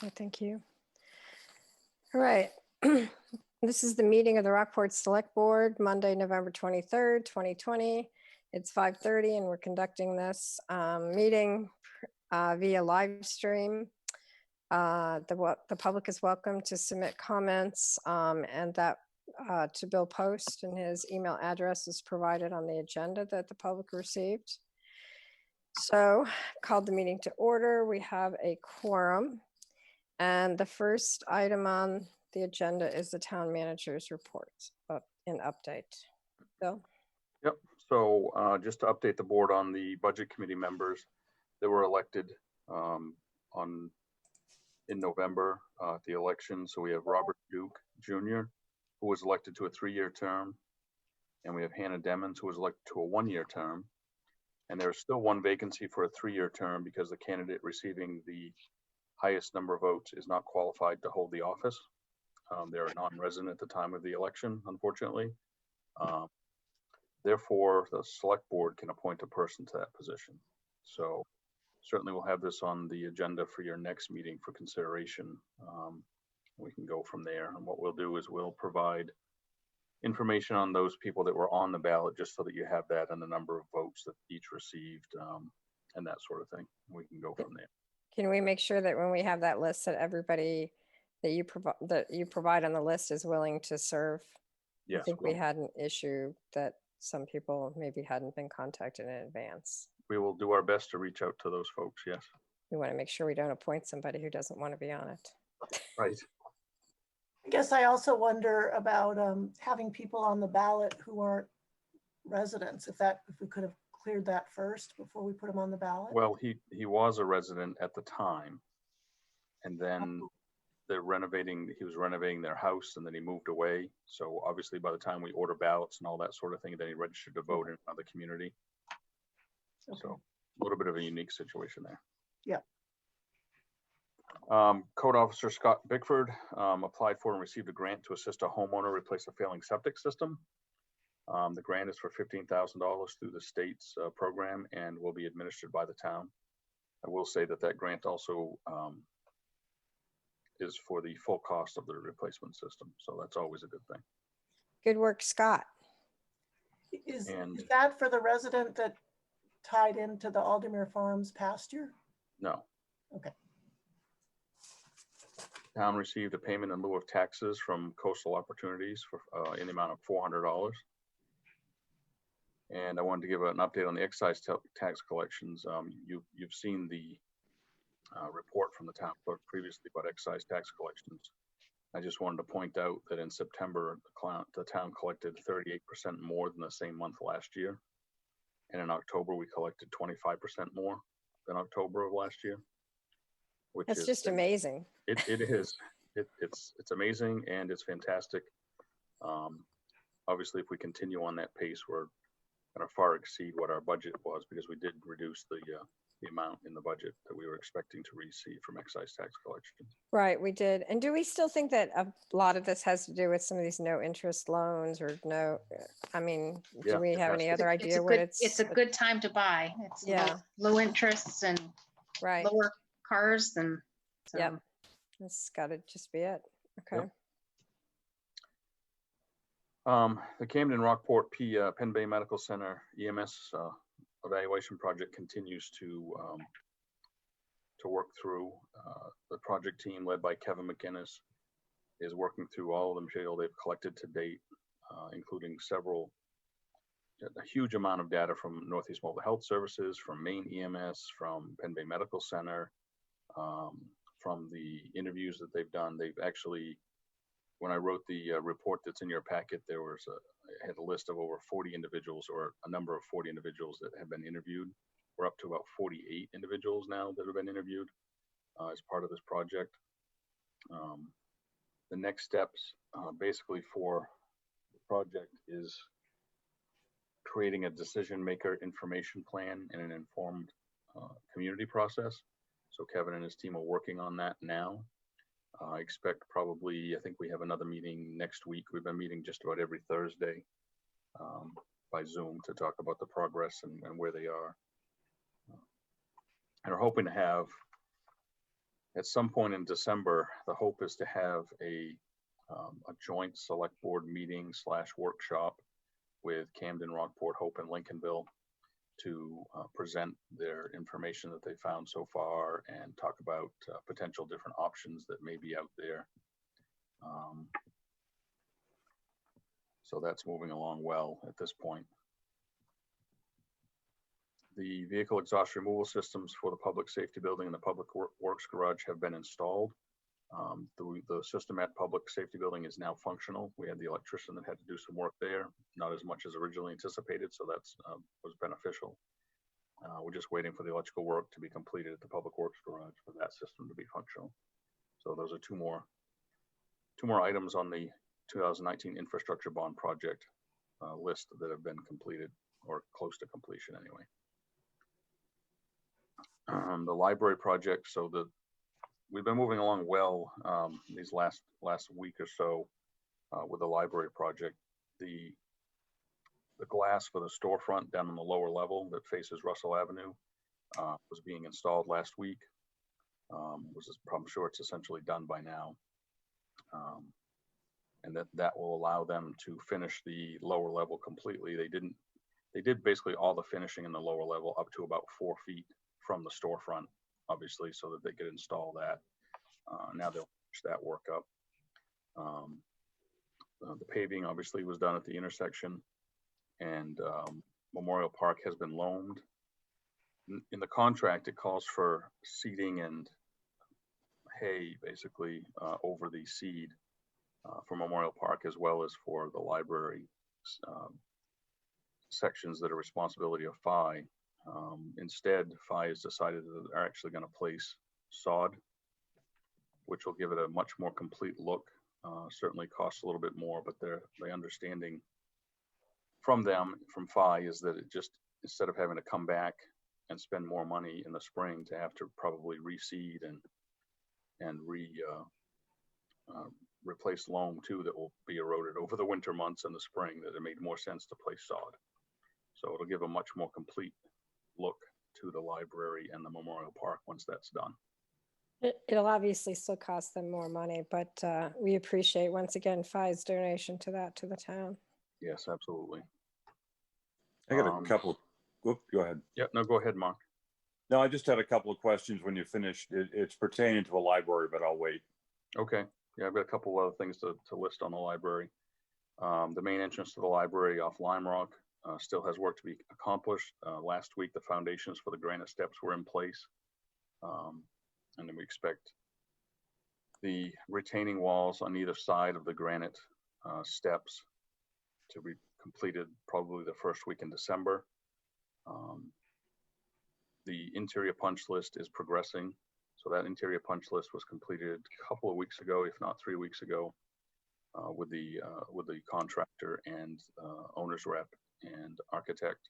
Okay, thank you. All right. This is the meeting of the Rockport Select Board, Monday, November 23rd, 2020. It's 5:30 and we're conducting this meeting via live stream. The public is welcome to submit comments and that to Bill Post, and his email address is provided on the agenda that the public received. So called the meeting to order. We have a quorum. And the first item on the agenda is the town manager's report and update. Bill? Yep. So just to update the board on the budget committee members that were elected in November at the election. So we have Robert Duke Jr., who was elected to a 3-year term. And we have Hannah Demmons, who was elected to a 1-year term. And there's still one vacancy for a 3-year term because the candidate receiving the highest number of votes is not qualified to hold the office. They're a non-resident at the time of the election, unfortunately. Therefore, the select board can appoint a person to that position. So certainly we'll have this on the agenda for your next meeting for consideration. We can go from there. And what we'll do is we'll provide information on those people that were on the ballot, just so that you have that and the number of votes that each received and that sort of thing. We can go from there. Can we make sure that when we have that list that everybody that you provide on the list is willing to serve? Yes, I think we had an issue that some people maybe hadn't been contacted in advance. We will do our best to reach out to those folks, yes. We want to make sure we don't appoint somebody who doesn't want to be on it. Right. I guess I also wonder about having people on the ballot who aren't residents, if we could have cleared that first before we put them on the ballot. Well, he was a resident at the time, and then he was renovating their house, and then he moved away. So obviously by the time we order ballots and all that sort of thing, then he registered to vote in another community. Okay. So a little bit of a unique situation there. Yeah. Code Officer Scott Bickford applied for and received a grant to assist a homeowner replace a failing septic system. The grant is for $15,000 through the state's program and will be administered by the town. I will say that grant also is for the full cost of the replacement system. So that's always a good thing. Good work, Scott. Is that for the resident that tied into the Aldermere Farms pasture? No. Okay. Town received a payment in lieu of taxes from Coastal Opportunities for in the amount of $400. And I wanted to give an update on the excise tax collections. You've seen the report from the town clerk previously about excise tax collections. I just wanted to point out that in September, the town collected 38% more than the same month last year. And in October, we collected 25% more than October of last year. That's just amazing. It is. It's amazing and it's fantastic. Obviously, if we continue on that pace, we're going to far exceed what our budget was, because we did reduce the amount in the budget that we were expecting to receive from excise tax collections. Right, we did. And do we still think that a lot of this has to do with some of these no interest loans or no, I mean, Yeah, do we have any other idea what it's a good time to buy. It's low interests and right. Lower cars than. So. Yep, that's got to just be it. Okay. Yep. The Camden Rockport Penn Bay Medical Center EMS evaluation project continues to work through. The project team led by Kevin McInnes is working through all of the material they've collected to date, including a huge amount of data from Northeast Mobile Health Services, from Maine EMS, from Penn Bay Medical Center, from the interviews that they've done. They've actually, when I wrote the report that's in your packet, I had a list of over 40 individuals, or a number of 40 individuals that have been interviewed. We're up to about 48 individuals now that have been interviewed as part of this project. The next steps basically for the project is creating a decision maker information plan and an informed community process. So Kevin and his team are working on that now. I expect I think we have another meeting next week. We've been meeting just about every Thursday by Zoom to talk about the progress and where they are. And we're hoping to have at some point in December, the hope is to have a joint select board meeting / workshop with Camden, Rockport, Hope, and Lincolnville to present their information that they found so far and talk about potential different options that may be out there. So that's moving along well at this point. The vehicle exhaust removal systems for the public safety building and the public works garage have been installed. The system at public safety building is now functional. We had the electrician that had to do some work there, not as much as originally anticipated, so that's was beneficial. We're just waiting for the electrical work to be completed at the public works garage for that system to be functional. So those are two more items on the 2019 infrastructure bond project list that have been completed or close to completion anyway. The library project, so we've been moving along well these last week or so with the library project. The glass for the storefront down on the lower level that faces Russell Avenue was being installed last week. I'm sure it's essentially done by now. And that will allow them to finish the lower level completely. They did basically all the finishing in the lower level up to about 4 feet from the storefront, obviously, so that they could install that. Now they'll finish that work up. The paving obviously was done at the intersection, and Memorial Park has been loamed. In the contract, it calls for seeding and hay basically over the seed for Memorial Park, as well as for the library sections that are responsibility of FI. Instead, FI has decided that they're actually going to place sod, which will give it a much more complete look. Certainly costs a little bit more, but the understanding from FI is that it just, instead of having to come back and spend more money in the spring to have to probably reseed and replace loam too that will be eroded over the winter months and the spring, that it made more sense to place sod. So it'll give a much more complete look to the library and the Memorial Park once that's done. It'll obviously still cost them more money, but we appreciate once again FI's donation to the town. Yes, absolutely. I got a couple. Whoop, go ahead. Yeah, no, go ahead, Mark. No, I just had a couple of questions when you finished. It's pertaining to the library, but I'll wait. Okay. Yeah, I've got a couple of other things to list on the library. The main entrance to the library off Lime Rock still has work to be accomplished. Last week, the foundations for the granite steps were in place. And then we expect the retaining walls on either side of the granite steps to be completed probably the first week in December. The interior punch list is progressing. So that interior punch list was completed a couple of weeks ago, if not 3 weeks ago, with the contractor and owner's rep and architect.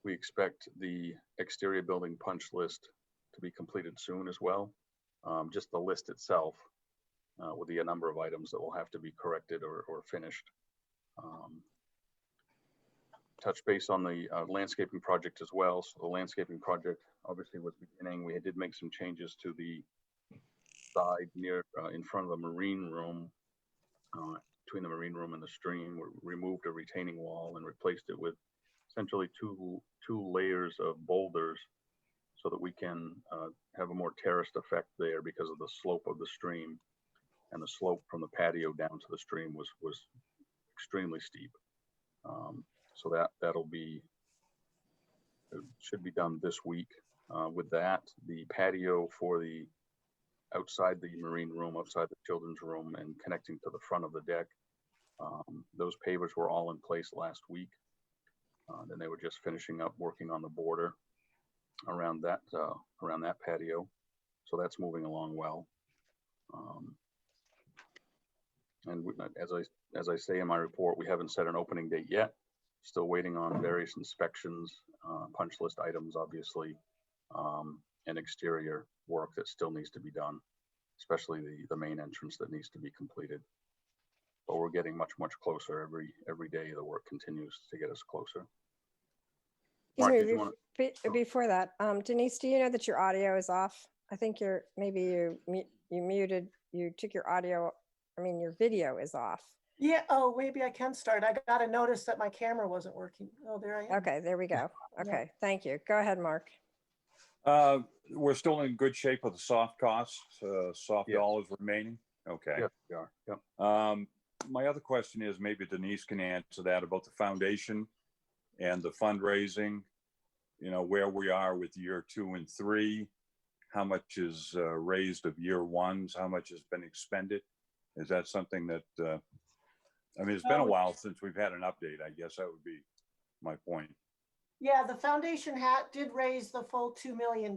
We expect the exterior building punch list to be completed soon as well. Just the list itself with the number of items that will have to be corrected or finished. Touch base on the landscaping project as well. So the landscaping project obviously was beginning. We did make some changes to the side near in front of the marine room, between the marine room and the stream. We removed a retaining wall and replaced it with essentially two layers of boulders so that we can have a more terraced effect there because of the slope of the stream, and the slope from the patio down to the stream was extremely steep. So it should be done this week. With that, the patio for the outside the marine room, outside the children's room, and connecting to the front of the deck, those pavers were all in place last week. Then they were just finishing up working on the border around that patio. So that's moving along well. And as I say in my report, we haven't set an opening date yet. Still waiting on various inspections, punch list items, obviously, and exterior work that still needs to be done, especially the main entrance that needs to be completed. But we're getting much closer every day. The work continues to get us closer. Excuse Mark, me, did you wanna- before that, Denise, do you know that your audio is off? I think maybe you muted, you took your audio, your video is off. Yeah, oh, maybe I can start. I got a notice that my camera wasn't working. Oh, there I am. Okay, there we go. Okay, thank you. Go ahead, Mark. We're still in good shape with the soft costs, soft Yes. dollars remaining. Okay. Yes, we are. Yep. My other question is, maybe Denise can answer that, about the foundation and the fundraising, where we are with year 2 and 3, how much is raised of year 1s, how much has been expended? Is that something that, it's been a while since we've had an update. I guess that would be my point. Yeah, the foundation did raise the full $2 million.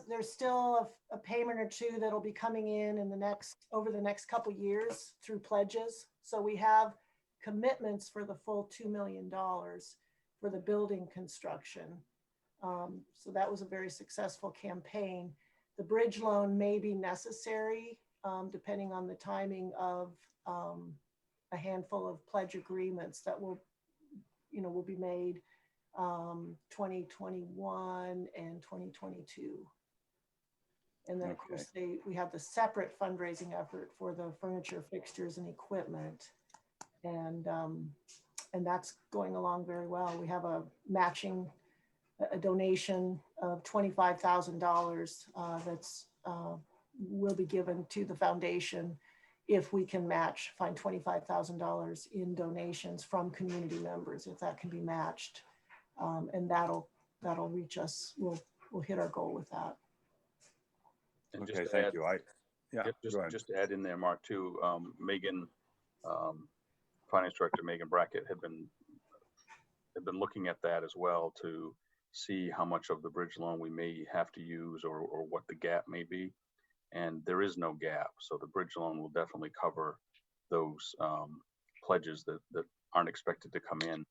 There's still a payment or two that'll be coming in over the next couple years through pledges. So we have commitments for the full $2 million for the building construction. So that was a very successful campaign. The bridge loan may be necessary depending on the timing of a handful of pledge agreements that will be made 2021 and 2022. And then of course we have the separate fundraising effort for the furniture, fixtures, and equipment. And that's going along very well. We have a donation of $25,000 that's will be given to the foundation if we can find $25,000 in donations from community members, if that can be matched. And that'll reach us. We'll hit our goal with that. And Okay, just to thank add- you. Yep, go ahead. just to add in there, Mark, too, Megan, Finance Director Megan Brackett had been looking at that as well to see how much of the bridge loan we may have to use or what the gap may be. And there is no gap. So the bridge loan will definitely cover those pledges that aren't expected to come in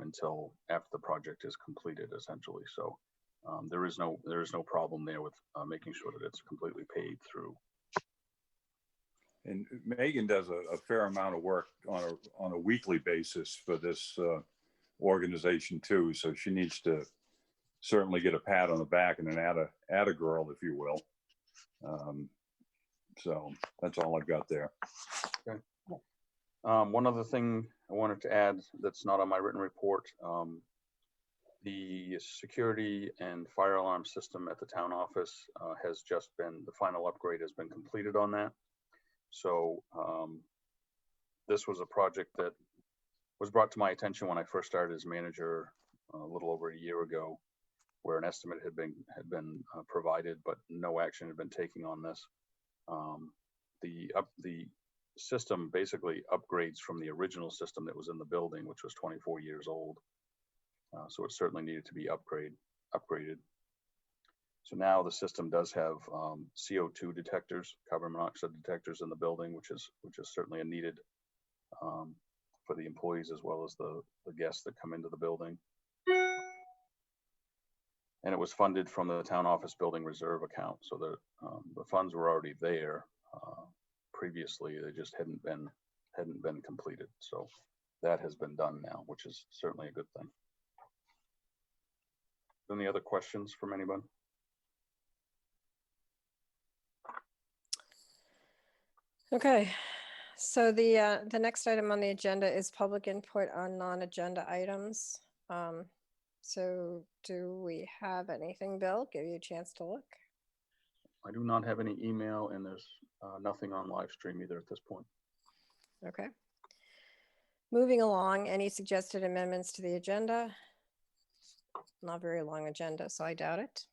until after the project is completed, essentially. So there is no problem there with making sure that it's completely paid through. And Megan does a fair amount of work on a weekly basis for this organization too. So she needs to certainly get a pat on the back and an atta girl, if you will. So that's all I've got there. Okay. One other thing I wanted to add that's not on my written report, the security and fire alarm system at the town office the final upgrade has been completed on that. So this was a project that was brought to my attention when I first started as manager a little over a year ago, where an estimate had been provided, but no action had been taken on this. The system basically upgrades from the original system that was in the building, which was 24 years old. So it certainly needed to be upgraded. So now the system does have CO2 detectors, carbon monoxide detectors in the building, which is certainly a needed for the employees as well as the guests that come into the building. And it was funded from the town office building reserve account. So the funds were already there previously. They just hadn't been completed. So that has been done now, which is certainly a good thing. Any other questions from anyone? Okay, so the next item on the agenda is public input on non-agenda items. So do we have anything, Bill? Give you a chance to look. I do not have any email, and there's nothing on live stream either at this point. Okay. Moving along, any suggested amendments to the agenda? Not very long agenda, so I doubt it.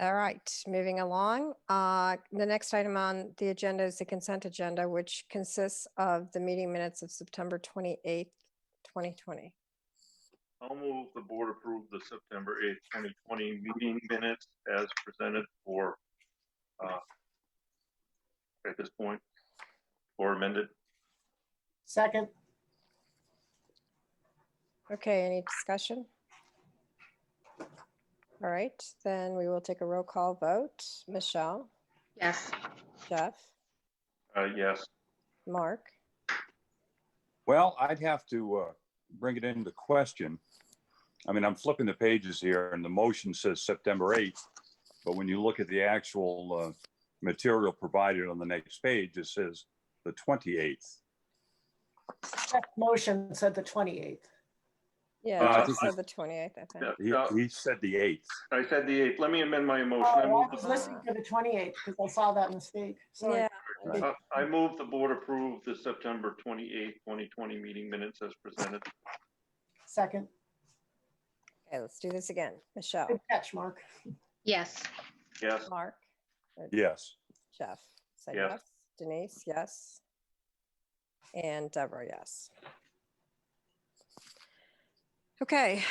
All right, moving along. The next item on the agenda is the consent agenda, which consists of the meeting minutes of September 28th, 2020. I'll move the board approve the September 8th, 2020 meeting minutes as presented at this point, or amended. Second. Okay, any discussion? All right, then we will take a roll call vote. Michelle, Yes. Jeff, Yes. Mark, Well, I'd have to bring it into question. I mean, I'm flipping the pages here and the motion says September 8th, but when you look at the actual material provided on the next page, it says the 28th. That motion said the 28th. Yeah, I Jeff think said the 28th, I think. He said the 8th. I said the 8th. Let me amend my motion. Oh, I I move was listening to the 28th because I saw that mistake. Sorry. Yeah, I move the board approve the September 28th, 2020 meeting minutes as presented. Second. okay, let's do this again. Michelle, Good catch, Mark. Yes. Yes. Mark, Yes. Jeff, say Yes. yes. Denise, yes. And Deborah, yes. Okay,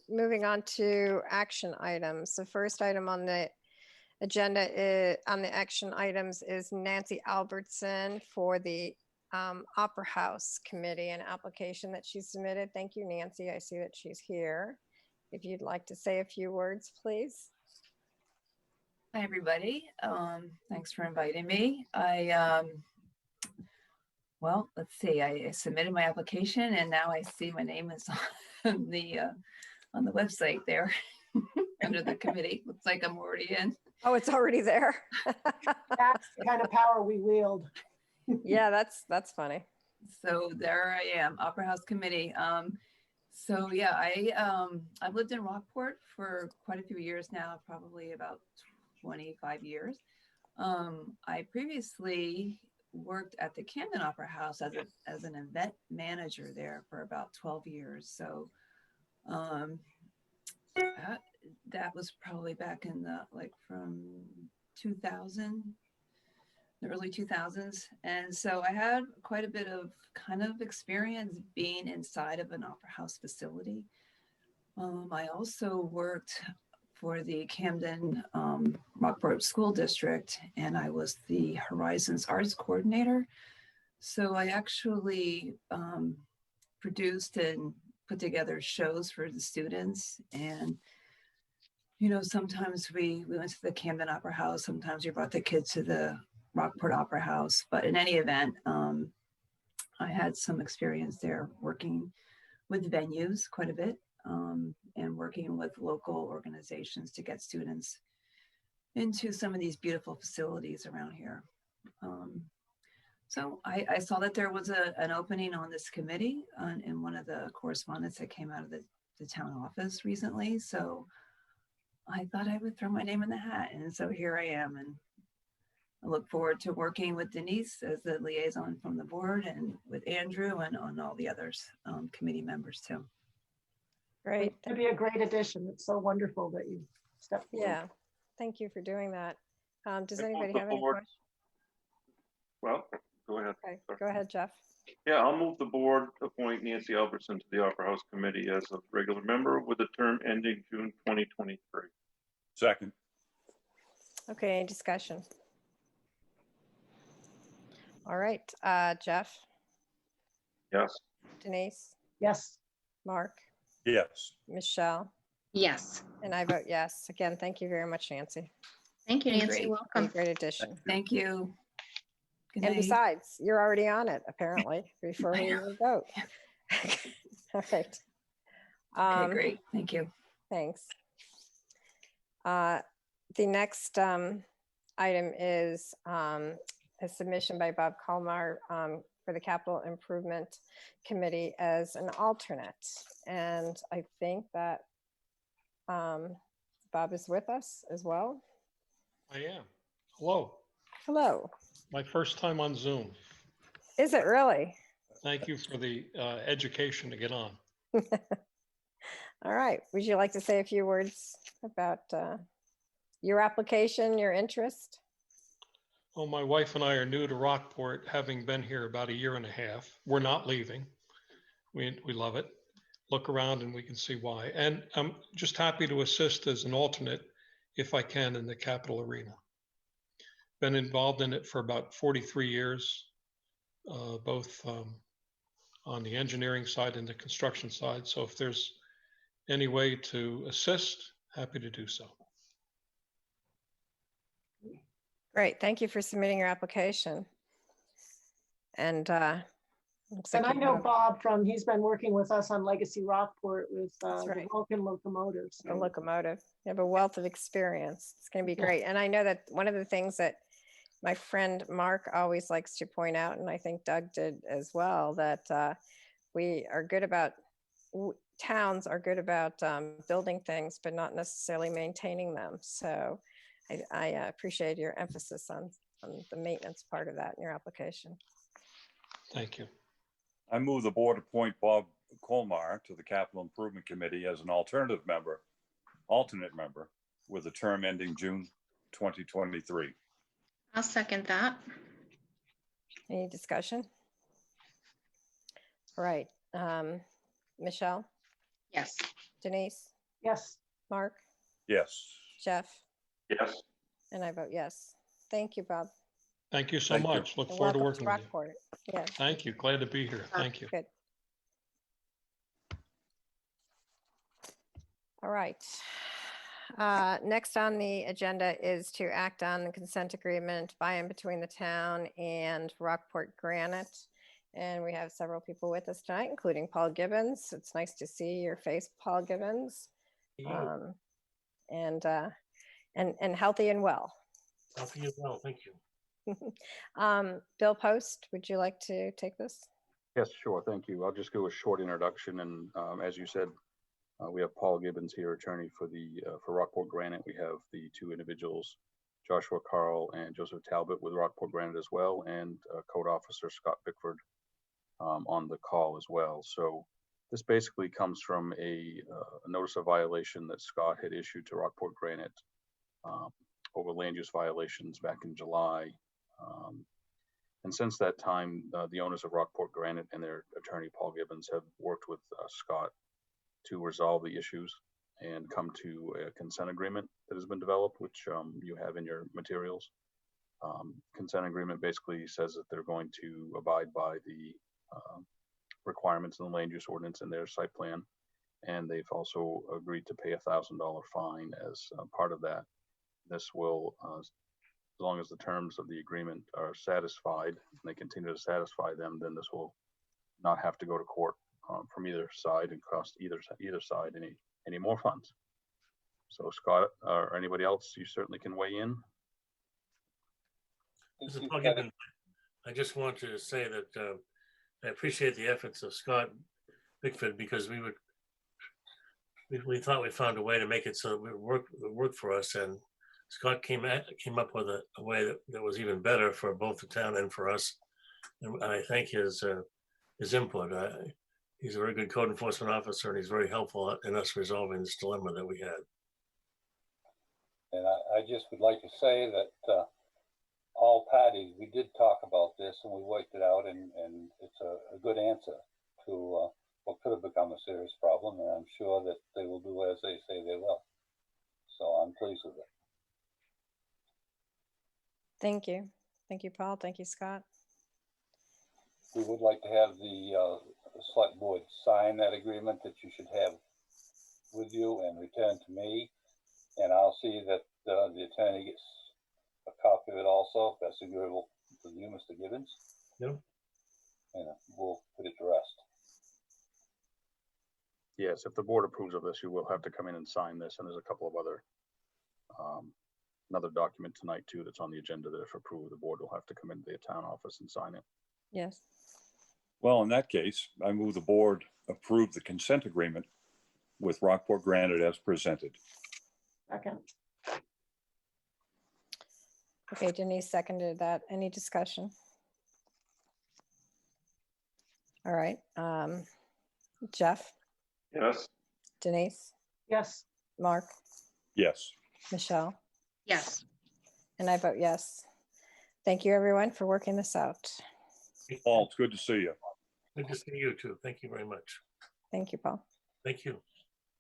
moving on to action items. The first item on the agenda on the action items is Nancy Albertson for the Opera House Committee, an application that she submitted. Thank you, Nancy. I see that she's here. If you'd like to say a few words, please. Hi, everybody. Thanks for inviting me. Well, let's see. I submitted my application and now I see my name is on the website there under the committee. Looks like I'm already in. Oh, it's already there. That's the kind of power we wield. Yeah, that's funny. So there I am, Opera House Committee. So yeah, I've lived in Rockport for quite a few years now, probably about 25 years. I previously worked at the Camden Opera House as an event manager there for about 12 years. So that was probably back in from 2000, the early 2000s. And so I had quite a bit of kind of experience being inside of an opera house facility. I also worked for the Camden Rockport School District, and I was the Horizons Arts Coordinator. So I actually produced and put together shows for the students. And, you know, sometimes we went to the Camden Opera House, sometimes we brought the kids to the Rockport Opera House. But in any event, I had some experience there working with venues quite a bit. And working with local organizations to get students into some of these beautiful facilities around here. So I saw that there was an opening on this committee in one of the correspondence that came out of the town office recently. So I thought I would throw my name in the hat. And so here I am. And I look forward to working with Denise as the liaison from the board and with Andrew and on all the others committee members too. Great. It would be a great addition. It's so wonderful that you stepped forward. Yeah, thank you for doing that. Does I move anybody the have any board- questions? Well, go ahead. Okay, go ahead, Jeff. Yeah, I'll move the board appoint Nancy Albertson to the Opera House Committee as a regular member with a term ending June 2023. Second. Okay, any discussion? All right, Jeff, Yes. Denise, Yes. Mark, Yes. Michelle, Yes. and I vote yes. Again, thank you very much, Nancy. Thank you, Okay, Nancy. great. Be a Welcome. great addition. Thank you. Good And night. besides, you're already on it, apparently, before we even vote. All right. Okay, great. Thank you. Thanks. The next item is a submission by Bob Colmar for the Capital Improvement Committee as an alternate. And I think that Bob is with us as well. I am. Hello, Hello. my first time on Zoom. Is it really? Thank you for the education to get on. All right. Would you like to say a few words about your application, your interest? Well, my wife and I are new to Rockport, having been here about a year and a half. We're not leaving. We love it. Look around and we can see why. And I'm just happy to assist as an alternate if I can in the Capitol Arena. Been involved in it for about 43 years, both on the engineering side and the construction side. So if there's any way to assist, happy to do so. Great. Thank you for submitting your application. And Looks And I like you know have Bob he's been working with us on Legacy Rockport with That's the right. Vulcan locomotives. a locomotive. You have a wealth of experience. It's going to be Yeah. great. And I know that one of the things that my friend Mark always likes to point out, and I think Doug did as well, that we are good about, towns are good about building things, but not necessarily maintaining them. So I appreciate your emphasis on the maintenance part of that in your application. Thank you. I move the board appoint Bob Colmar to the Capital Improvement Committee as an alternate member with a term ending June 2023. I'll second that. Any discussion? All right. Michelle, Yes. Denise, Yes, Mark, Yes. Jeff, Yes, and I vote yes. Thank you, Bob. Thank you so Thank you. much. Look And forward to welcome working with you. Rockport. Yeah, Thank you. Glad to be here. Thank you. good. All right. Next on the agenda is to act on the consent agreement by and between the town and Rockport Granite. And we have several people with us tonight, including Paul Gibbons. It's nice to see your face, Paul Gibbons. And healthy and well. Healthy as well, thank you. Bill Post, would you like to take this? Yes, sure. Thank you. I'll just do a short introduction. And as you said, we have Paul Gibbons here, attorney for Rockport Granite. We have the two individuals, Joshua Carl and Joseph Talbot with Rockport Granite as well, and Code Officer Scott Bickford on the call as well. So this basically comes from a notice of violation that Scott had issued to Rockport Granite over land use violations back in July. And since that time, the owners of Rockport Granite and their attorney, Paul Gibbons, have worked with Scott to resolve the issues and come to a consent agreement that has been developed, which you have in your materials. Consent agreement basically says that they're going to abide by the requirements in the land use ordinance in their site plan. And they've also agreed to pay $1,000 fine as part of that. This will, as long as the terms of the agreement are satisfied and they continue to satisfy them, then this will not have to go to court from either side and cost either side any more funds. So Scott or anybody else, you certainly can weigh in. This is Paul Gibbons. I just want to say that I appreciate the efforts of Scott Bickford, because we thought we found a way to make it so that it would work for us, and Scott came up with a way that was even better for both the town and for us, and I thank his input. He's a very good code enforcement officer, and he's very helpful in us resolving this dilemma that we had. And I just would like to say that all parties, we did talk about this and we worked it out, and it's a good answer to what could have become a serious problem. And I'm sure that they will do as they say they will. So I'm pleased with it. Thank you. Thank you, Paul. Thank you, Scott. We would like to have the select board sign that agreement that you should have with you and return to me. And I'll see that the attorney gets a copy of it also, if that's agreeable with you, Mr. Gibbons. Yep. And we'll put it to rest. Yes, if the board approves of this, you will have to come in and sign this. And there's a couple of other, another document tonight too that's on the agenda that if approved, the board will have to come into the town office and sign it. Yes. Well, in that case, I move the board approve the consent agreement with Rockport Granite as presented. second. Okay, Denise seconded that. Any discussion? All right. Jeff, yes, Denise, Yes, Mark, Yes. Michelle, Yes. and I vote yes. Thank you, everyone, for working this out. Paul, it's good to see you. Good to see you too. Thank you very much. Thank you, Paul. Thank you.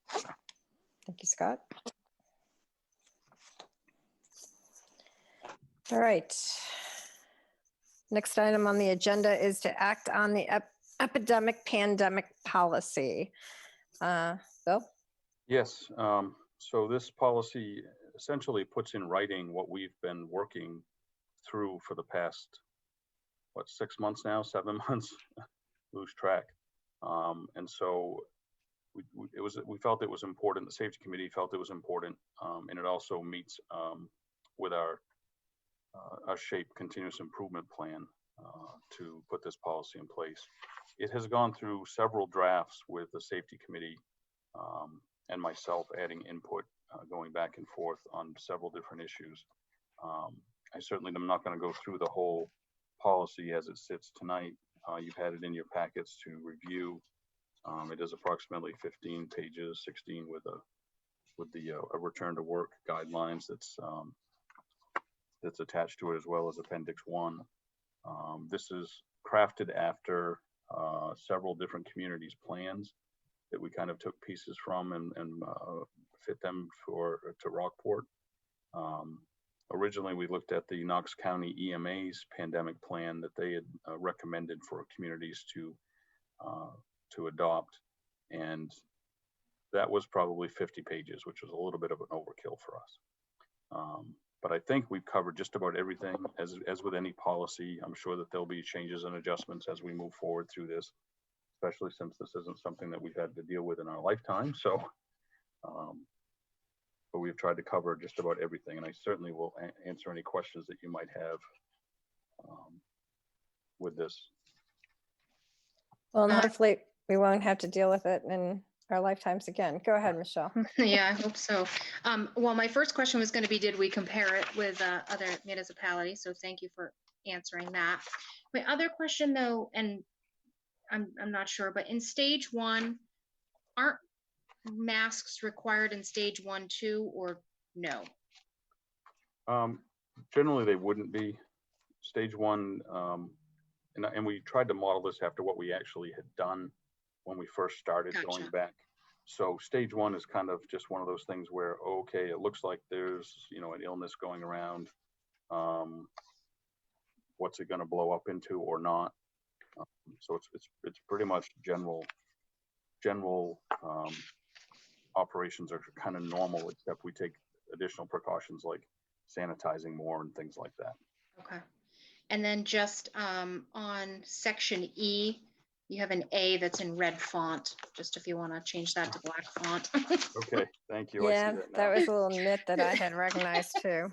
Thank you, Scott. All right. Next item on the agenda is to act on the epidemic pandemic policy. Bill? Yes, so this policy essentially puts in writing what we've been working through for the past, 6 months now, 7 months? lose track. And so we felt it was important. The safety committee felt it was important, and it also meets with our SHAPE continuous improvement plan to put this policy in place. It has gone through several drafts with the safety committee and myself adding input, going back and forth on several different issues. I certainly am not going to go through the whole policy as it sits tonight. You've had it in your packets to review. It is approximately 15 pages, 16 with a return to work guidelines that's attached to it, as well as Appendix 1. This is crafted after several different communities' plans that we kind of took pieces from and fit them to Rockport. Originally, we looked at the Knox County EMA's pandemic plan that they had recommended for communities to adopt, and that was probably 50 pages, which was a little bit of an overkill for us. But I think we've covered just about everything. As with any policy, I'm sure that there'll be changes and adjustments as we move forward through this, especially since this isn't something that we've had to deal with in our lifetime. So, but we've tried to cover just about everything, and I certainly will answer any questions that you might have with this. Well, and hopefully we won't have to deal with it in our lifetimes again. Go ahead, Michelle. Yeah, I hope so. Well, my first question was going to be, did we compare it with other municipalities? So thank you for answering that. My other question though, and I'm not sure, but in stage 1, aren't masks required in stage 1 too, or no? Generally, they wouldn't be. Stage 1, and we tried to model this after what we actually had done when we first started going back. So stage 1 is kind of just one of those things where, okay, it looks like there's, an illness going around. What's it going to blow up into or not? So it's pretty much general operations are kind of normal, except we take additional precautions like sanitizing more and things like that. Okay. And then just on section E, you have an A that's in red font, just if you want to change that to black font. Okay, thank you. Yeah, I see that was a little nit that I had recognized too.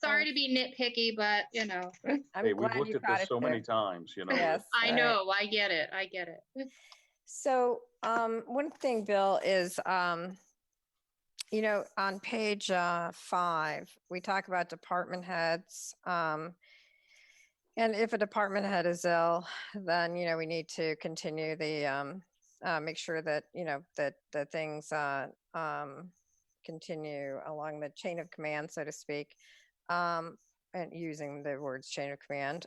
Sorry to be nitpicky, but I'm Hey, we've glad looked you at caught this it so too. many times, Yes. I all right. know, I get it. So one thing, Bill, is, on page 5, we talk about department heads. And if a department head is ill, then, we need to continue the, make sure that, that the things continue along the chain of command, so to speak, and using the words chain of command.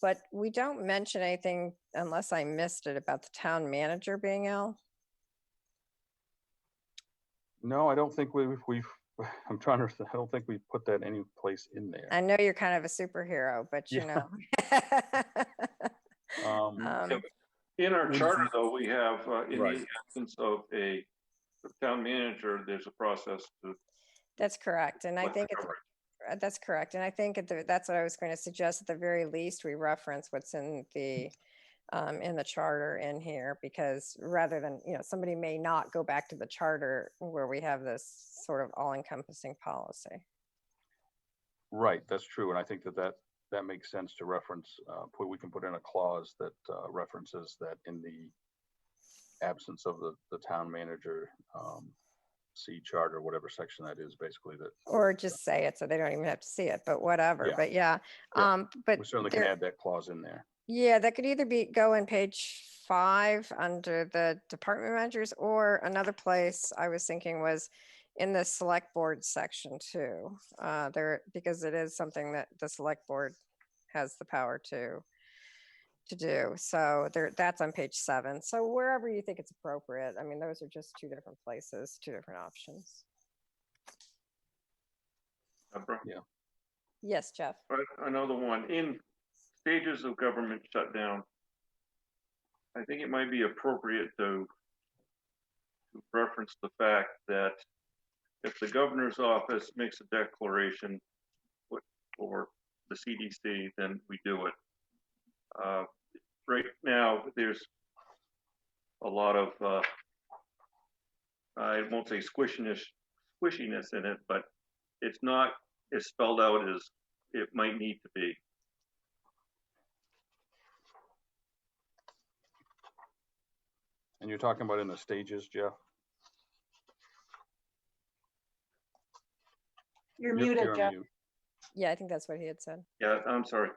But we don't mention anything, unless I missed it, about the town manager being ill. No, I don't think we've I'm trying to, I don't think we put that any place in there. I know you're kind of a superhero, but Yeah. In our charter, though, we have, in Right. the absence of a town manager, there's a process to. That's correct. And I What's think covered. that's correct. And I think that's what I was going to suggest. At the very least, we reference what's in the charter in here, because rather than, somebody may not go back to the charter where we have this sort of all-encompassing policy. Right, that's true. And I think that makes sense to reference, we can put in a clause that references that in the absence of the town manager, see charter, whatever section that is, basically that. Or just say it so they don't even have to see it, but whatever. Yeah. But yeah, Yeah. but We certainly can add that clause in there. yeah, that could either go in page 5 under the department managers, or another place I was thinking was in the select board section too. Because it is something that the select board has the power to do. So that's on page 7. So wherever you think it's appropriate. I mean, those are just 2 different places, 2 different options. Yeah. Yes, Jeff. Another one, in stages of government shutdown, I think it might be appropriate to reference the fact that if the governor's office makes a declaration for the CDC, then we do it. right now, there's a lot of, I won't say squishiness in it, but it's not as spelled out as it might need to be. And you're talking about in the stages, Jeff? You're muted, on Jeff. mute. Yeah, I think that's what he had said. Yeah, I'm sorry.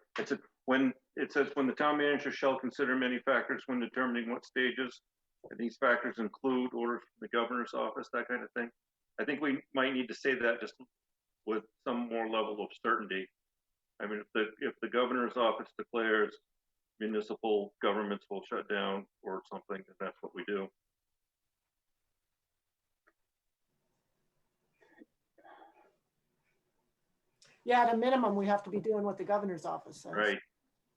When it says, when the town manager shall consider many factors when determining what stages, and these factors include orders from the governor's office, that kind of thing. I think we might need to say that just with some more level of certainty. I mean, if the governor's office declares municipal governments will shut down or something, then that's what we do. Yeah, at a minimum, we have to be doing what the governor's office says. Right,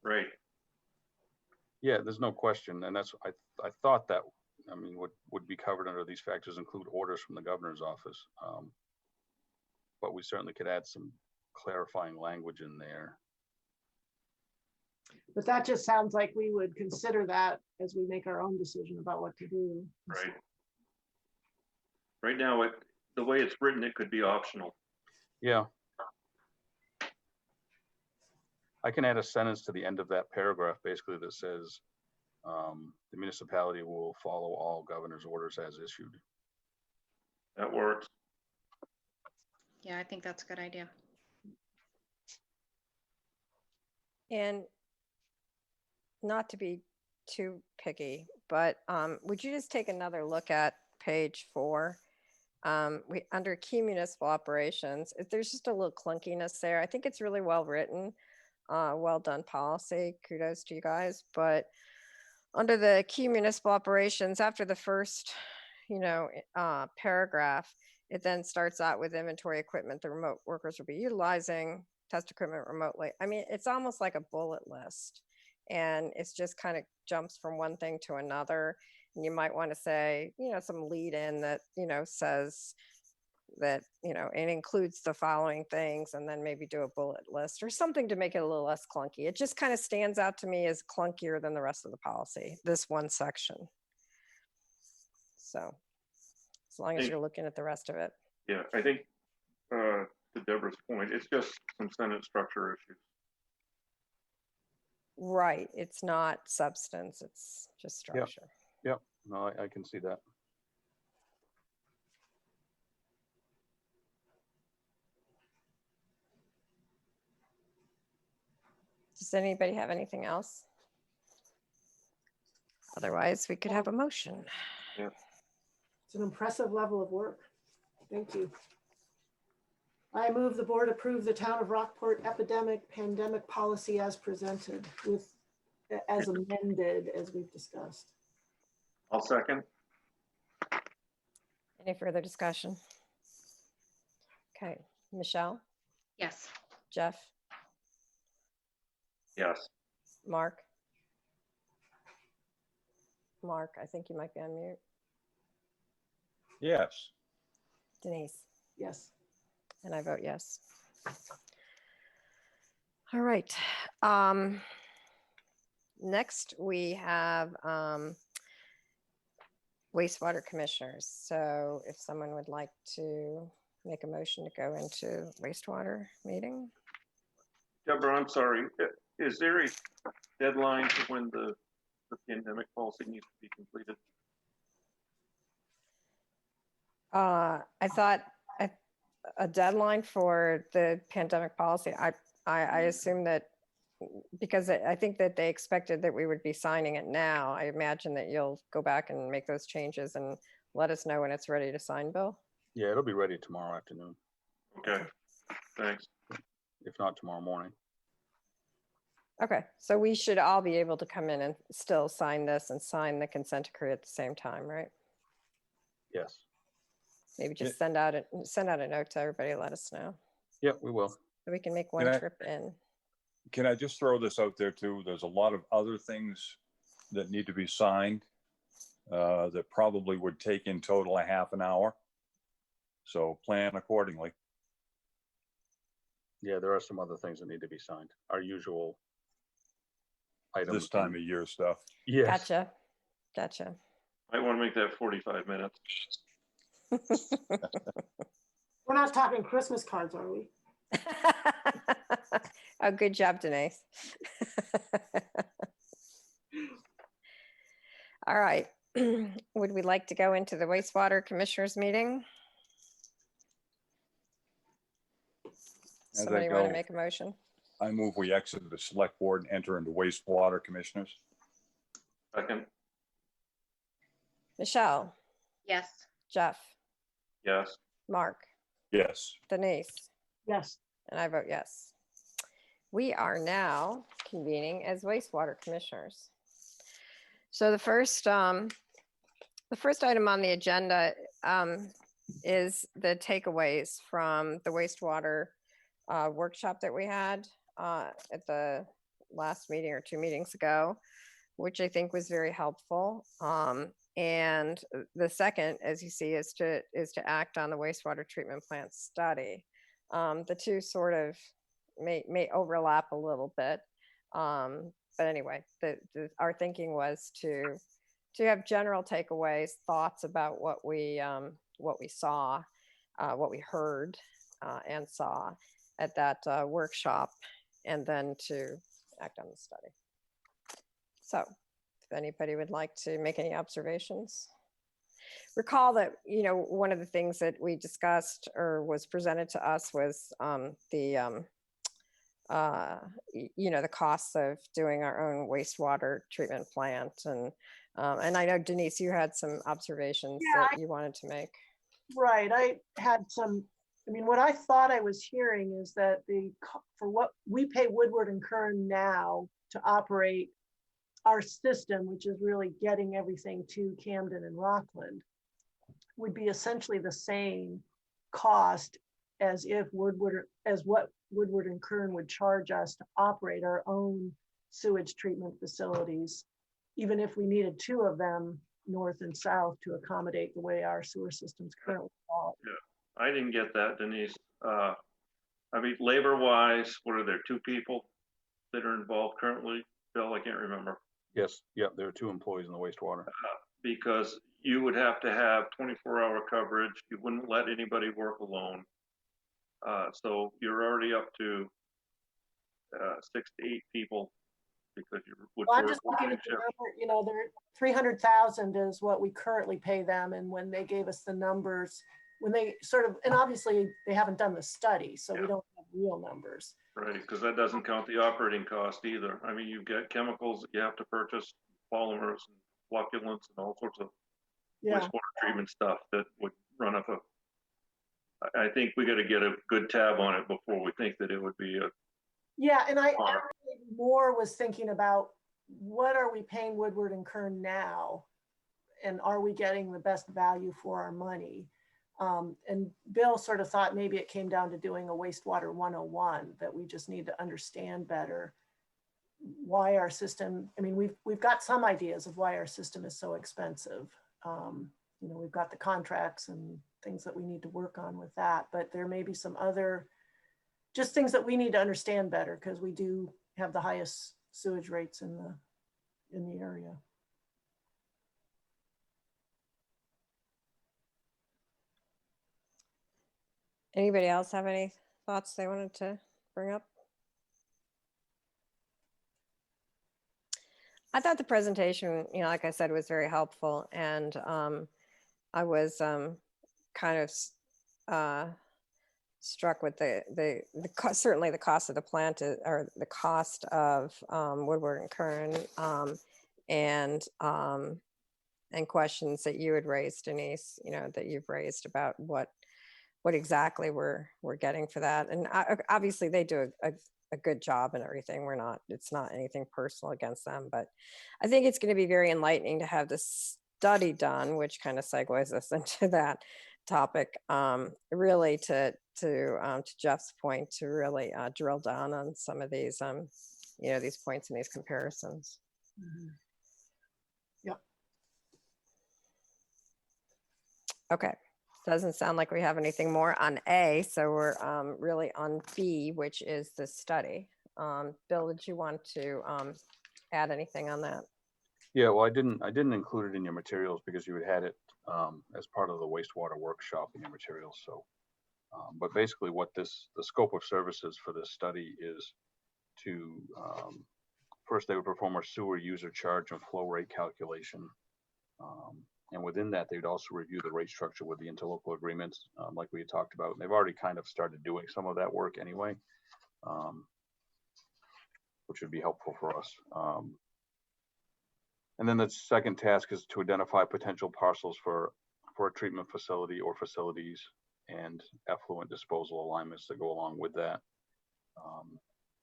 right. Yeah, there's no question. And that's, I thought that, I mean, would be covered under these factors include orders from the governor's office. But we certainly could add some clarifying language in there. But that just sounds like we would consider that as we make our own decision about what to do. Right. Right now, the way it's written, it could be optional. Yeah. I can add a sentence to the end of that paragraph, basically, that says the municipality will follow all governor's orders as issued. That works. Yeah, I think that's a good idea. And not to be too picky, but would you just take another look at page 4? We under key municipal operations, there's just a little clunkiness there. I think it's really well written, well done policy. Kudos to you guys. But under the key municipal operations, after the first, paragraph, it then starts out with inventory equipment the remote workers will be utilizing, test equipment remotely. I mean, it's almost like a bullet list, and it's just kind of jumps from one thing to another. And you might want to say, some lead in that, says that, it includes the following things, and then maybe do a bullet list or something to make it a little less clunky. It just kind of stands out to me as clunkier than the rest of the policy, this one section. So as long as you're looking at the rest of it. Yeah, I think to Deborah's point, it's just some sentence structure issues. Right. It's not substance. It's just structure. Yep. No, I can see that. Does anybody have anything else? Otherwise, we could have a motion. Yeah. It's an impressive level of work. Thank you. I move the board approve the town of Rockport pandemic policy as presented as amended, as we've discussed. I'll second. Any further discussion? Okay, Michelle, Yes. Jeff, Yes. Mark, I think you might be on mute. Yes. Denise, Yes. and I vote yes. All right. Next, we have wastewater commissioners. So if someone would like to make a motion to go into wastewater meeting. Deborah, I'm sorry. Is there a deadline to when the pandemic policy needs to be completed? I thought a deadline for the pandemic policy. I assume that because I think that they expected that we would be signing it now. I imagine that you'll go back and make those changes and let us know when it's ready to sign, Bill. Yeah, it'll be ready tomorrow afternoon, Okay, thanks. if not tomorrow morning. Okay, so we should all be able to come in and still sign this and sign the consent decree at the same time, right? Yes. Maybe just send out a note to everybody, let us know, Yep, we will. so we can make one Can I- trip in. Can I just throw this out there too? There's a lot of other things that need to be signed that probably would take in total a half an hour. So plan accordingly. Yeah, there are some other things that need to be signed. Our usual items. this time of year stuff. Yes. Gotcha. Might want to make that 45 minutes. We're not talking Christmas cards, are we? Oh, good job, Denise. All right. Would we like to go into the wastewater commissioners meeting? As I Somebody want to go, make a motion? I move we exit the select board and enter into wastewater commissioners. Second, Michelle, Yes. Jeff, yes. Mark, Yes. Denise, Yes. and I vote yes. We are now convening as wastewater commissioners. So the first item on the agenda is the takeaways from the wastewater workshop that we had at the last meeting or 2 meetings ago, which I think was very helpful. And the second, as you see, is to act on the wastewater treatment plant study. The two sort of may overlap a little bit. But anyway, our thinking was to have general takeaways, thoughts about what we saw, what we heard and saw at that workshop, and then to act on the study. So if anybody would like to make any observations. Recall that, one of the things that we discussed or was presented to us was the costs of doing our own wastewater treatment plant. And I know, Denise, you had some observations that you wanted to make. Right. I had what I thought I was hearing is that for what we pay Woodward and Kern now to operate our system, which is really getting everything to Camden and Rockland, would be essentially the same cost as what Woodward and Kern would charge us to operate our own sewage treatment facilities, even if we needed 2 of them, north and south, to accommodate the way our sewer systems currently are. Yeah, I didn't get that, Denise. Labor-wise, what are there, 2 people that are involved currently? Bill, I can't remember. Yes. Yep. There are 2 employees in the wastewater. Because you would have to have 24-hour coverage. You wouldn't let anybody work alone. So you're already up to 6 to 8 people because you would. Well, I'm just looking at the number, they're 300,000 is what we currently pay them. And when they gave us the numbers, when they and obviously they haven't done the study, so we don't have real numbers. Right, because that doesn't count the operating cost either. You've got chemicals that you have to purchase, polymers and flocculants and all sorts of wastewater treatment stuff that would run up I think we got to get a good tab on it before we think that it would be and I more was thinking about what are we paying Woodward and Kern now, and are we getting the best value for our money? And Bill sort of thought maybe it came down to doing a wastewater 101, that we just need to understand better why our system, we've got some ideas of why our system is so expensive. We've got the contracts and things that we need to work on with that, but there may be some other just things that we need to understand better, because we do have the highest sewage rates in the area. Anybody else have any thoughts they wanted to bring up? I thought the presentation, like I said, was very helpful, and I was kind of struck with the certainly the cost of the plant or the cost of Woodward and Kern, and questions that you had raised, Denise, that you've raised about what exactly we're getting for that. And obviously they do a good job and everything. It's not anything personal against them, but I think it's going to be very enlightening to have this study done, which kind of segues us into that topic, really to Jeff's point, to really drill down on some of these, these points and these comparisons. Mm-hmm. Yep. Okay. Doesn't sound like we have anything more on A, so we're really on B, which is the study. Bill, did you want to add anything on that. Yeah, well, I didn't include it in your materials because you had it as part of the wastewater workshop in your materials. So, but basically what the scope of services for this study is to, first they would perform a sewer user charge and flow rate calculation. And within that, they'd also review the rate structure with the interlocal agreements, like we had talked about. And they've already kind of started doing some of that work anyway, which would be helpful for us. And then the second task is to identify potential parcels for a treatment facility or facilities and effluent disposal alignments that go along with that.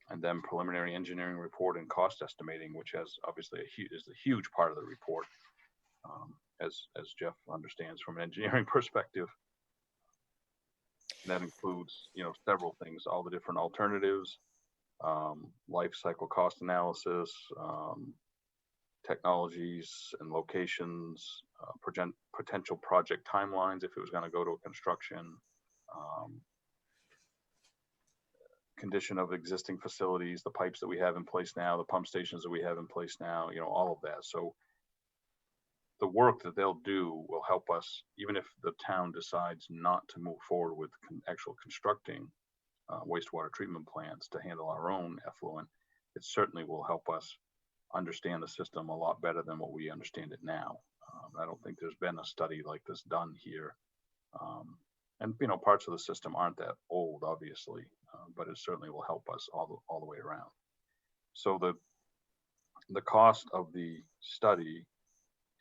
And then preliminary engineering report and cost estimating, which has obviously is a huge part of the report, as Jeff understands from an engineering perspective. And that includes, several things, all the different alternatives, life cycle cost analysis, technologies and locations, potential project timelines if it was going to go to a construction, condition of existing facilities, the pipes that we have in place now, the pump stations that we have in place now, all of that. So the work that they'll do will help us, even if the town decides not to move forward with actual constructing wastewater treatment plants to handle our own effluent, it certainly will help us understand the system a lot better than what we understand it now. I don't think there's been a study like this done here. And parts of the system aren't that old, obviously, but it certainly will help us all the way around. So the cost of the study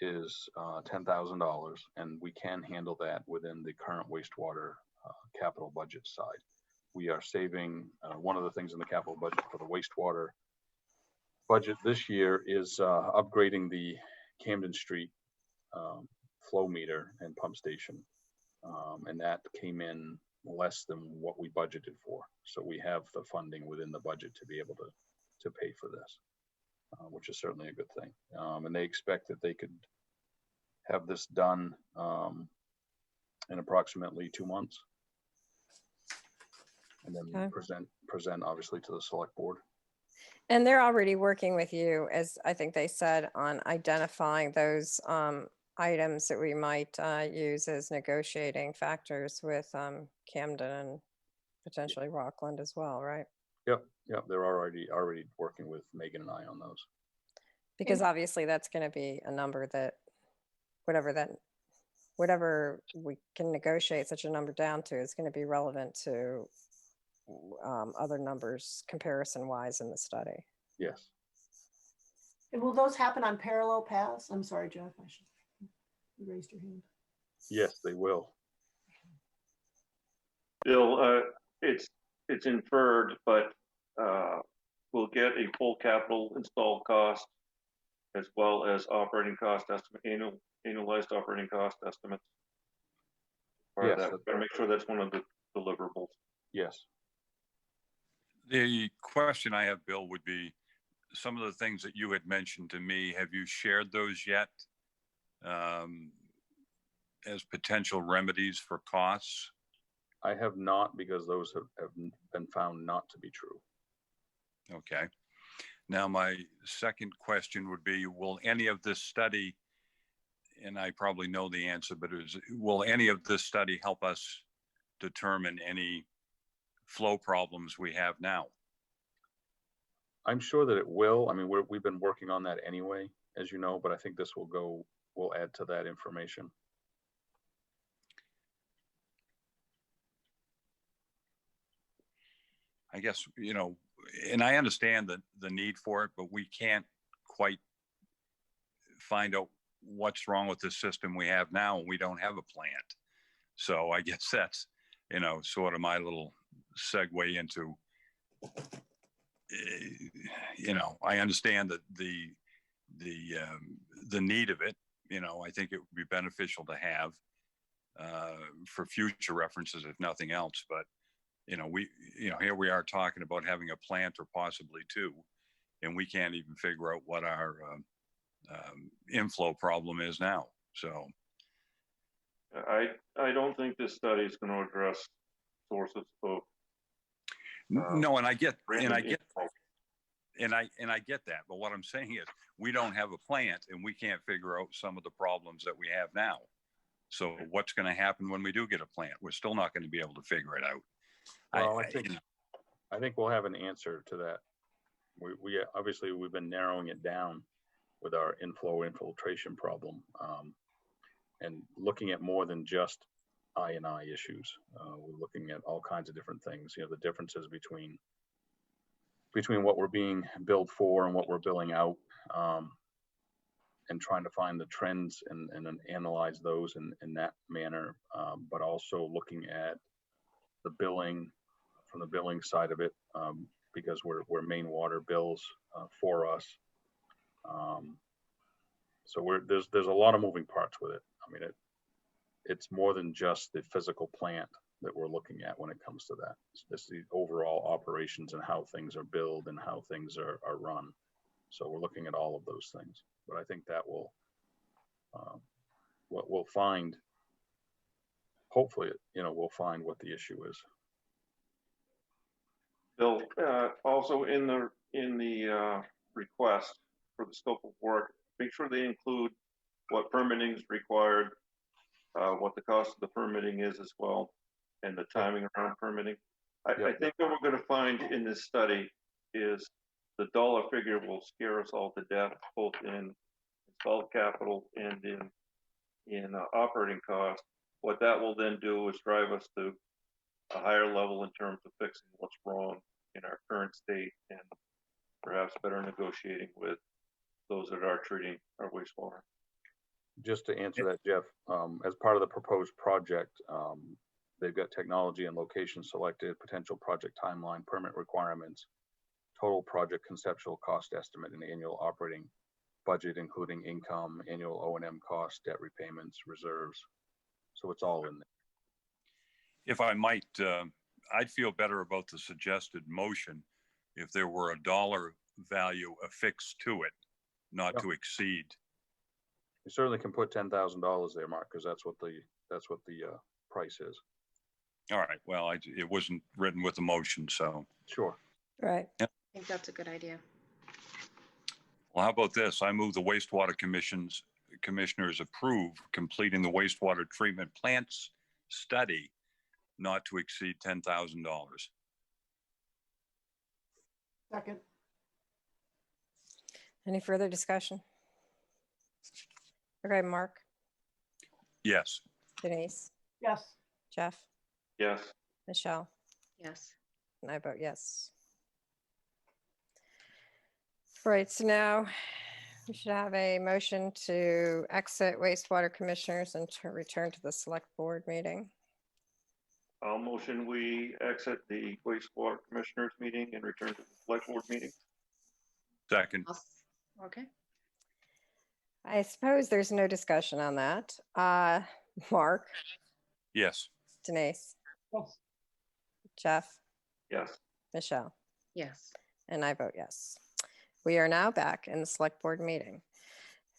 is $10,000, and we can handle that within the current wastewater capital budget side. We are saving one of the things in the capital budget for the wastewater budget this year is upgrading the Camden Street flow meter and pump station. And that came in less than what we budgeted for. So we have the funding within the budget to be able to pay for this, which is certainly a good thing. And they expect that they could have this done in approximately 2 months. And then Okay. present obviously to the select board. And they're already working with you, as I think they said, on identifying those items that we might use as negotiating factors with Camden and potentially Rockland as well, right? Yep. They're already working with Megan and I on those. Because obviously that's going to be a number that whatever we can negotiate such a number down to is going to be relevant to other numbers comparison wise in the study. Yes. And will those happen on parallel paths? I'm sorry, Jeff, you raised your hand. Yes, they will. Bill, it's inferred, but we'll get a full capital install cost as well as operating cost estimate, annualized operating cost estimates. Yes. Better make sure that's one of the deliverables. Yes. The question I have, Bill, would be some of the things that you had mentioned to me. Have you shared those yet as potential remedies for costs? I have not, because those have been found not to be true. Okay. Now, my second question would be, will any of this study, and I probably know the answer, but will any of this study help us determine any flow problems we have now? I'm sure that it will. I mean, we've been working on that anyway, as you know, but I think this will add to that information. I guess, and I understand the need for it, but we can't quite find out what's wrong with the system we have now, and we don't have a plant. So I guess that's, sort of my little segue into, I understand that the need of it. I think it would be beneficial to have for future references, if nothing else. But here we are talking about having a plant or possibly two, and we can't even figure out what our inflow problem is now. So I don't think this study is going to address sources of no, and I get And I get that, but what I'm saying is we don't have a plant and we can't figure out some of the problems that we have now. So what's going to happen when we do get a plant? We're still not going to be able to figure it out. Well, I think we'll have an answer to that. We obviously we've been narrowing it down with our infiltration problem, and looking at more than just I&I issues. We're looking at all kinds of different things. You know, the differences between what we're being billed for and what we're billing out, and trying to find the trends and then analyze those in that manner, but also looking at the billing from the billing side of it, because we're main water bills for us. So there's a lot of moving parts with it. I mean, it's more than just the physical plant that we're looking at when it comes to that. It's the overall operations and how things are billed and how things are run. So we're looking at all of those things. But I think that will, what we'll find, hopefully, you know, we'll find what the issue is. Bill, also in the request for the scope of work, make sure they include what permitting is required, what the cost of the permitting is as well, and the timing around permitting. I think what we're going to find in this study is the dollar figure will scare us all to death, both in installed capital and in operating costs. What that will then do is drive us to a higher level in terms of fixing what's wrong in our current state and perhaps better negotiating with those that are treating our wastewater. Just to answer that, Jeff, as part of the proposed project, they've got technology and location selected, potential project timeline, permit requirements, total project conceptual cost estimate, and annual operating budget, including income, annual O&M costs, debt repayments, reserves. So it's all in there. If I might, I'd feel better about the suggested motion if there were a dollar value affixed to it, not to exceed. You certainly can put $10,000 there, Mark, because that's what the price is. All right. Well, it wasn't written with the motion, so. Sure. Right. Yep. I think that's a good idea. Well, how about this? I move the wastewater commissioners approve completing the wastewater treatment plants study not to exceed $10,000. Second. Any further discussion? Okay, Mark, Yes. Denise, Yes. Jeff, Yes. Michelle, Yes. and I vote yes. Right, so now we should have a motion to exit wastewater commissioners and to return to the select board meeting. I'll motion we exit the wastewater commissioners meeting and return to the select board meeting. Second. Okay. I suppose there's no discussion on that. Mark, Yes. Denise, Yes. Jeff, Yes. Michelle, Yes. and I vote yes. We are now back in the select board meeting.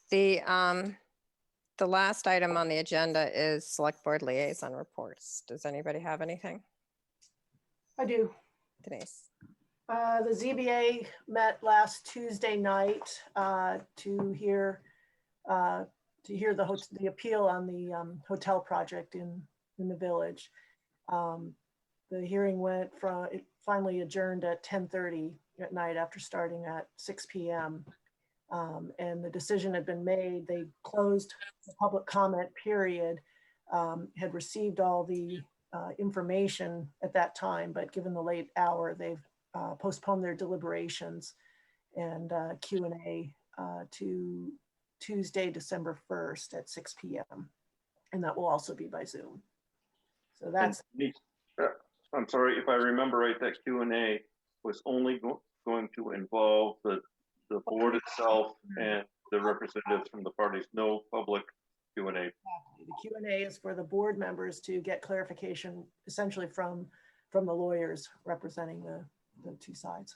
The last item on the agenda is select board liaison reports. Does anybody have anything? I do. Denise? The ZBA met last Tuesday night to hear the appeal on the hotel project in the village. The hearing it finally adjourned at 10:30 at night after starting at 6 p.m. And the decision had been made. They closed the public comment period, had received all the information at that time, but given the late hour, they've postponed their deliberations and Q&A to Tuesday, December 1st at 6 p.m. And that will also be by Zoom. So that's. I'm sorry, if I remember right, that Q&A was only going to involve the board itself and the representatives from the parties, no public Q&A. The Q&A is for the board members to get clarification essentially from the lawyers representing the two sides.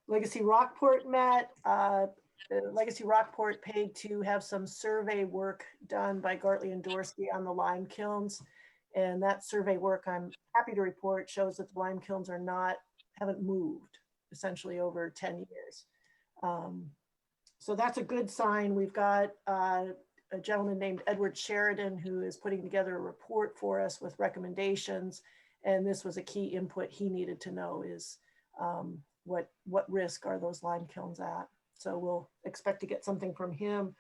Legacy Rockport met. Legacy Rockport paid to have some survey work done by Gartley and Dorsey on the lime kilns. And that survey work, I'm happy to report, shows that the lime kilns are not haven't moved essentially over 10 years. So that's a good sign. We've got a gentleman named Edward Sheridan who is putting together a report for us with recommendations. And this was a key input he needed to know is what risk are those lime kilns at? So we'll expect to get something from him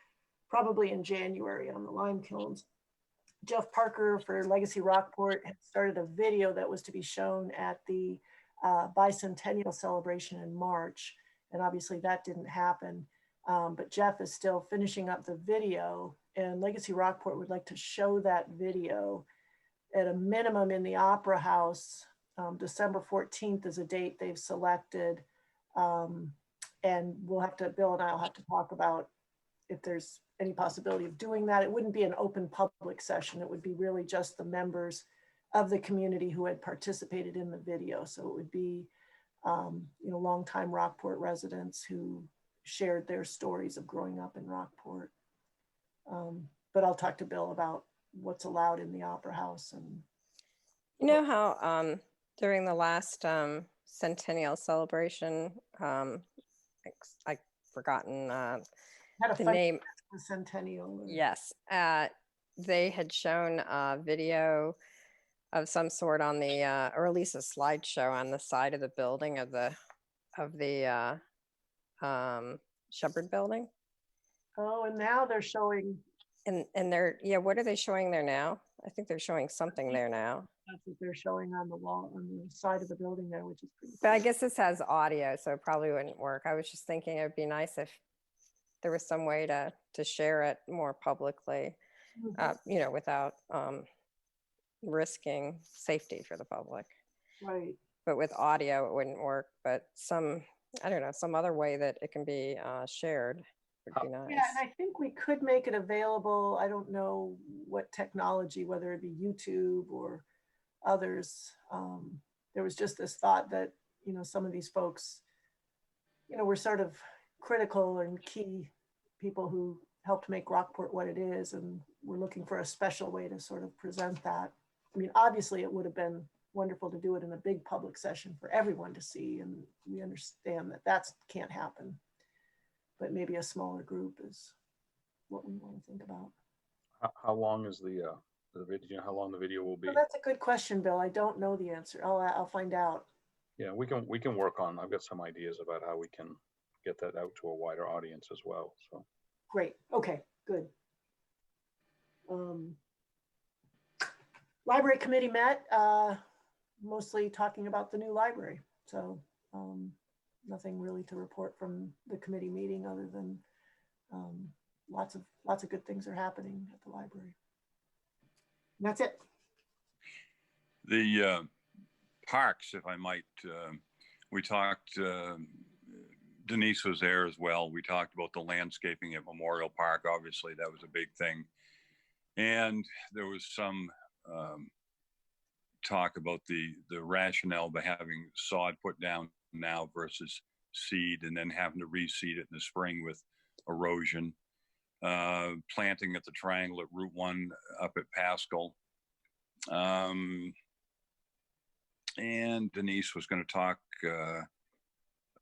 probably in January on the lime kilns. Jeff Parker for Legacy Rockport had started a video that was to be shown at the bicentennial celebration in March. And obviously that didn't happen. But Jeff is still finishing up the video, and Legacy Rockport would like to show that video at a minimum in the Opera House. December 14th is a date they've selected. And we'll have to, Bill and I will have to talk about if there's any possibility of doing that. It wouldn't be an open public session. It would be really just the members of the community who had participated in the video. So it would be, longtime Rockport residents who shared their stories of growing up in Rockport. But I'll talk to Bill about what's allowed in the Opera House. And You know how during the last centennial celebration, I've forgotten had a the fun name. the centennial. Yes, they had shown a video of some sort on the, or at least a slideshow on the side of the building of the Shepherd Building. Oh, and now they're showing. And they're, what are they showing there now? I think they're showing something there now. That's what they're showing on the wall, on the side of the building there, which is pretty But I cool. guess this has audio, so it probably wouldn't work. I was just thinking it'd be nice if there was some way to share it more publicly, without risking safety for the public. Right. But with audio, it wouldn't work. But some other way that it can be shared would be nice. Yeah, and I think we could make it available. I don't know what technology, whether it be YouTube or others. There was just this thought that, some of these folks, were sort of critical and key people who helped make Rockport what it is. And we're looking for a special way to sort of present that. I mean, obviously it would have been wonderful to do it in a big public session for everyone to see. And we understand that can't happen. But maybe a smaller group is what we want to think about. How long is the video? How long the video will be? Well, that's a good question, Bill. I don't know the answer. I'll find out. Yeah, we can work on. I've got some ideas about how we can get that out to a wider audience as well. So great. Okay, good. Library committee met, mostly talking about the new library. So nothing really to report from the committee meeting other than lots of good things are happening at the library. And that's it. The parks, if I might, we talked, Denise was there as well. We talked about the landscaping at Memorial Park. Obviously, that was a big thing. And there was some talk about the rationale by having sod put down now versus seed, and then having to reseed it in the spring with erosion. Planting at the triangle at Route 1 up at Pascal. And Denise was going to talk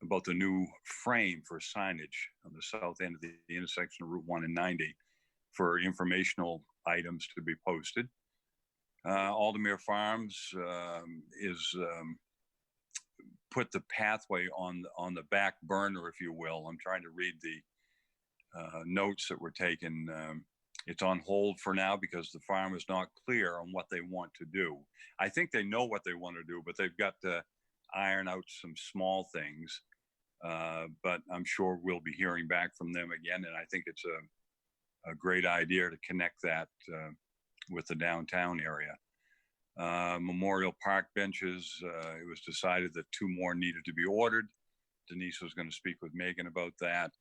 about the new frame for signage on the south end of the intersection of Route 1 and 90 for informational items to be posted. Aldermere Farms is put the pathway on the back burner, if you will. I'm trying to read the notes that were taken. It's on hold for now because the farm is not clear on what they want to do. I think they know what they want to do, but they've got to iron out some small things. But I'm sure we'll be hearing back from them again. And I think it's a great idea to connect that with the downtown area. Memorial Park benches, it was decided that 2 more needed to be ordered. Denise was going to speak with Megan about that.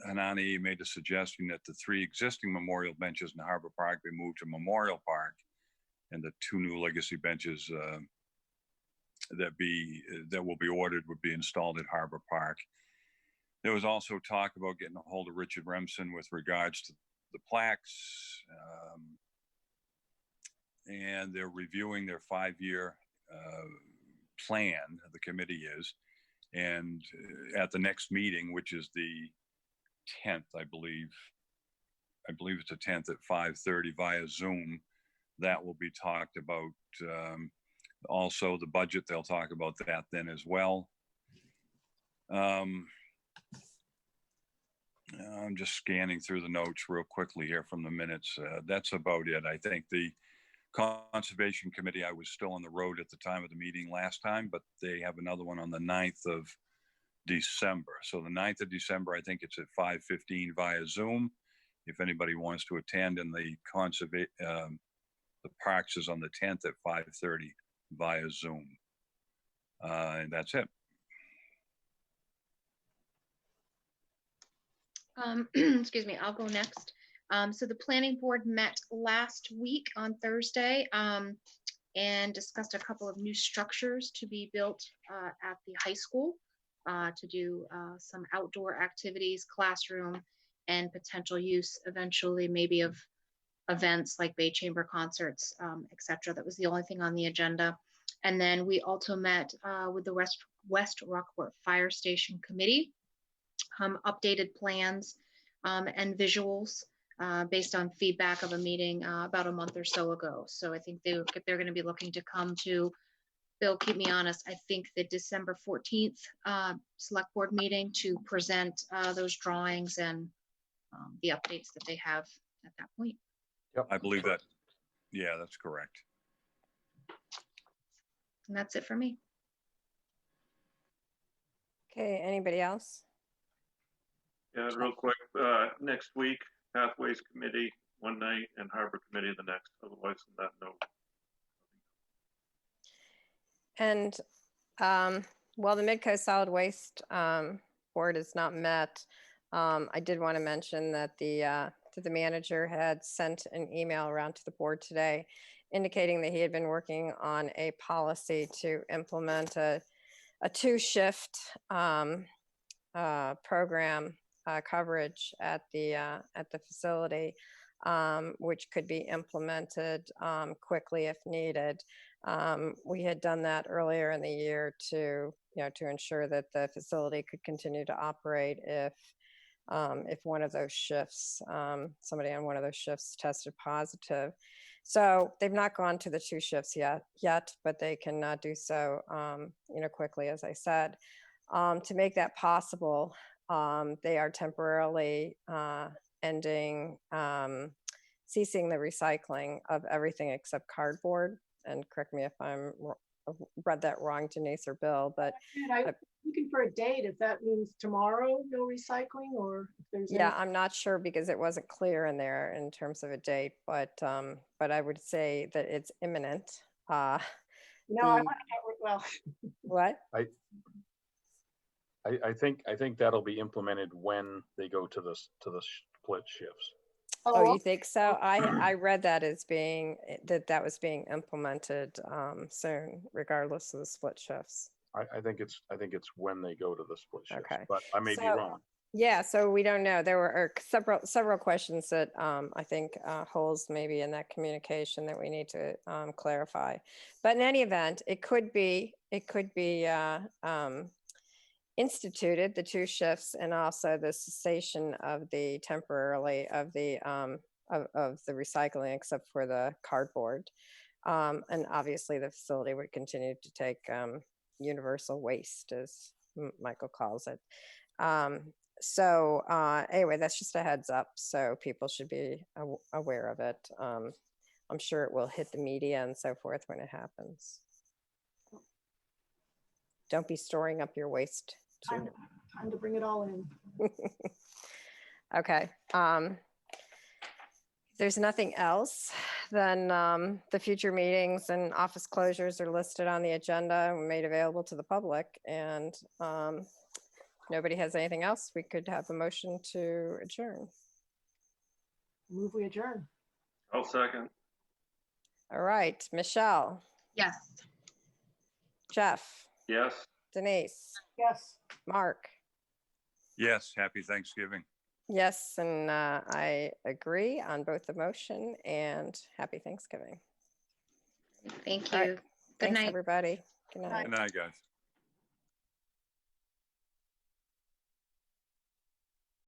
Hanani made a suggestion that the 3 existing memorial benches in Harbor Park be moved to Memorial Park, and the 2 new legacy benches that will be ordered would be installed at Harbor Park. There was also talk about getting a hold of Richard Remsen with regards to the plaques, and they're reviewing their 5-year plan, the committee is. And at the next meeting, which is the 10th, I believe it's the 10th at 5:30 via Zoom, that will be talked about. Also the budget, they'll talk about that then as well. I'm just scanning through the notes real quickly here from the minutes. That's about it. I think the Conservation Committee, I was still on the road at the time of the meeting last time, but they have another one on the 9th of December. So the 9th of December, I think it's at 5:15 via Zoom. If anybody wants to attend, and the Parks is on the 10th at 5:30 via Zoom. And that's it. Excuse me, I'll go next. So the planning board met last week on Thursday and discussed a couple of new structures to be built at the high school to do some outdoor activities, classroom, and potential use eventually maybe of events like Bay Chamber concerts, etc. That was the only thing on the agenda. And then we also met with the West Rockport Fire Station Committee, updated plans and visuals based on feedback of a meeting about a month or so ago. So I think they're going to be looking to come to, Bill, keep me honest, I think the December 14th select board meeting to present those drawings and the updates that they have at that point. Yep. I believe that. Yeah, that's correct. And that's it for me. Okay, anybody else? Yeah, real quick, next week, Pathways Committee one night and Harbor Committee the next, otherwise on that note. And while the Midcoast Solid Waste Board is not met, I did want to mention that the manager had sent an email around to the board today indicating that he had been working on a policy to implement a 2-shift program coverage at the facility, which could be implemented quickly if needed. We had done that earlier in the year to ensure that the facility could continue to operate if one of those shifts, somebody on one of those shifts tested positive. So they've not gone to the 2 shifts yet, but they can do so, quickly, as I said. To make that possible, they are temporarily ceasing the recycling of everything except cardboard. And correct me if I'm read that wrong, Denise or Bill, but I'm looking for a date. If that means tomorrow, no recycling, or if there's I'm not sure because it wasn't clear in there in terms of a date, but I would say that it's imminent. I want to get well. What? I think that'll be implemented when they go to the split shifts. Oh, you think so? I read that as being that was being implemented soon, regardless of the split shifts. I think it's when they go to the split shifts, Okay. but I may be wrong. Yeah, so we don't know. There were several questions that I think holes maybe in that communication that we need to clarify. But in any event, it could be instituted, the 2 shifts, and also the cessation of the temporarily of the recycling, except for the cardboard. And obviously the facility would continue to take universal waste, as Michael calls it. So anyway, that's just a heads up. So people should be aware of it. I'm sure it will hit the media and so forth when it happens. Don't be storing up your waste. Time to bring it all in. Okay. There's nothing else, then the future meetings and office closures are listed on the agenda and made available to the public. And nobody has anything else. We could have a motion to adjourn. Move we adjourn. I'll second. All right, Michelle. Yes. Jeff. Yes. Denise. Yes. Mark. Yes, happy Thanksgiving. Yes, and I agree on both the motion and happy Thanksgiving. Thank All you. right. Thanks, night. everybody. Good Night. night. Good night, guys.